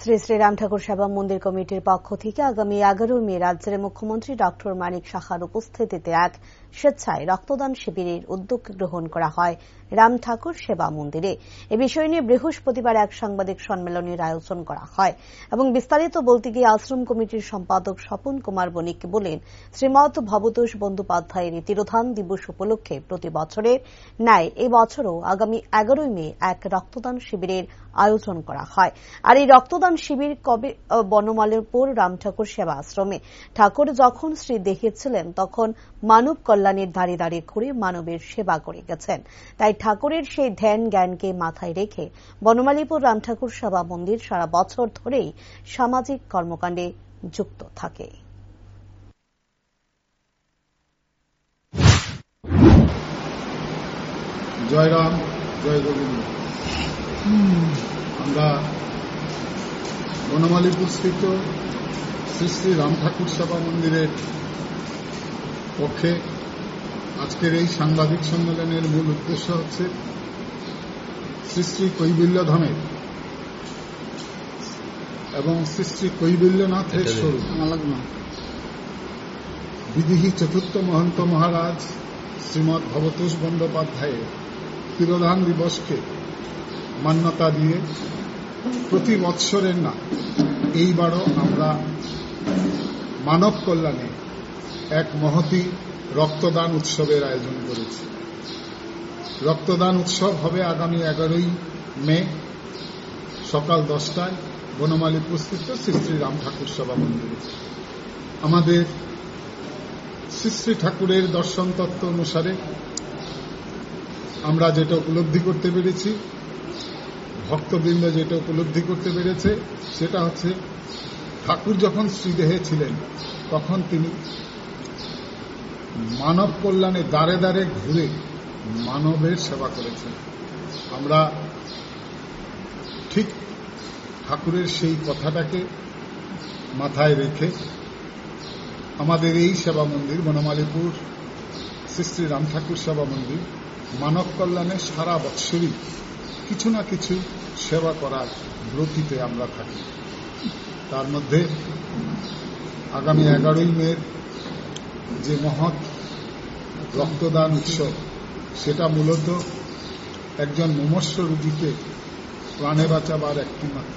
শ্রী শ্রী রাম ঠাকুর সেবা মন্দির কমিটির পক্ষ থেকে আগামী 11 মে রাজ্যের মুখ্যমন্ত্রী ডক্টর মানিক সাহার উপস্থিতিতে এক স্বেচ্ছায় রক্তদান শিবিরের উদ্যোগ গ্রহণ করা হয় রাম ঠাকুর সেবা মন্দিরে। এ বিষয় নিয়ে বৃহস্পতিবার এক সাংবাদিক সম্মেলনের আয়োজন করা হয় এবং বিস্তারিত বলতে গিয়ে আশ্রম কমিটির সম্পাদক স্বপন কুমার বণিক বলেন, শ্রীমৎ ভবতোষ বন্দ্যোপাধ্যায়ের তিরোধান দিবস উপলক্ষে প্রতি বছরের ন্যায় এবছরও আগামী 11 মে এক রক্তদান শিবিরের আয়োজন করা হয়। আর এই রক্তদান শিবির কবে বনমালীপুর রাম ঠাকুর সেবা আশ্রমে। ঠাকুর যখন শ্রীদেহে ছিলেন তখন মানব কল্যাণের দাঁড়িয়ে দাঁড়িয়ে ঘুরে মানবের সেবা করে গেছেন। তাই ঠাকুরের সেই ধ্যান জ্ঞানকে মাথায় রেখে বনমালীপুর রাম ঠাকুর সেবা মন্দির সারা বছর ধরেই সামাজিক কর্মকাণ্ডে যুক্ত থাকে। জয় রাম, জয় গোবিন্দ। আমরা বনমালীপুর স্থিত শ্রী শ্রী রাম ঠাকুর সেবা মন্দিরের পক্ষে আজকের এই সাংবাদিক সম্মেলনের মূল উদ্দেশ্য হচ্ছে শ্রী শ্রী কৈবল্য ধামের এবং শ্রী শ্রী কৈবল্যনাথের স্বরূপ বিদেহী চতুর্থ মহন্ত মহারাজ শ্রীমৎ ভবতোষ বন্দ্যোপাধ্যায়ের তিরোধান দিবসকে মান্যতা দিয়ে প্রতি বৎসরের না এইবারও আমরা মানব কল্যাণে এক মহতী রক্তদান উৎসবের আয়োজন করেছি। রক্তদান উৎসব হবে আগামী 11 মে সকাল 10টায় বনমালীপুর স্থিত শ্রী শ্রী রাম ঠাকুর সেবা মন্দিরে। আমাদের শ্রী শ্রী ঠাকুরের দর্শন তত্ত্ব অনুসারে আমরা যেটা উপলব্ধি করতে পেরেছি, ভক্তবৃন্দ যেটা উপলব্ধি করতে পেরেছে, সেটা হচ্ছে ঠাকুর যখন শ্রীদেহে ছিলেন তখন তিনি মানব কল্যাণে দাঁড়ে দাঁড়ে ঘুরে মানবের সেবা করেছেন। আমরা ঠিক ঠাকুরের সেই কথাটাকে মাথায় রেখে আমাদের এই সেবা মন্দির বনমালীপুর শ্রী শ্রী রাম ঠাকুর সেবা মন্দির মানব কল্যাণে সারা বৎসরই কিছু না কিছু সেবা করার ব্রতীতে আমরা থাকি। তার মধ্যে আগামী 11 মে যে মহৎ রক্তদান উৎসব, সেটা মূলত একজন মুমূর্ষু রোগীকে প্রাণে বাঁচাবার একটি মাত্র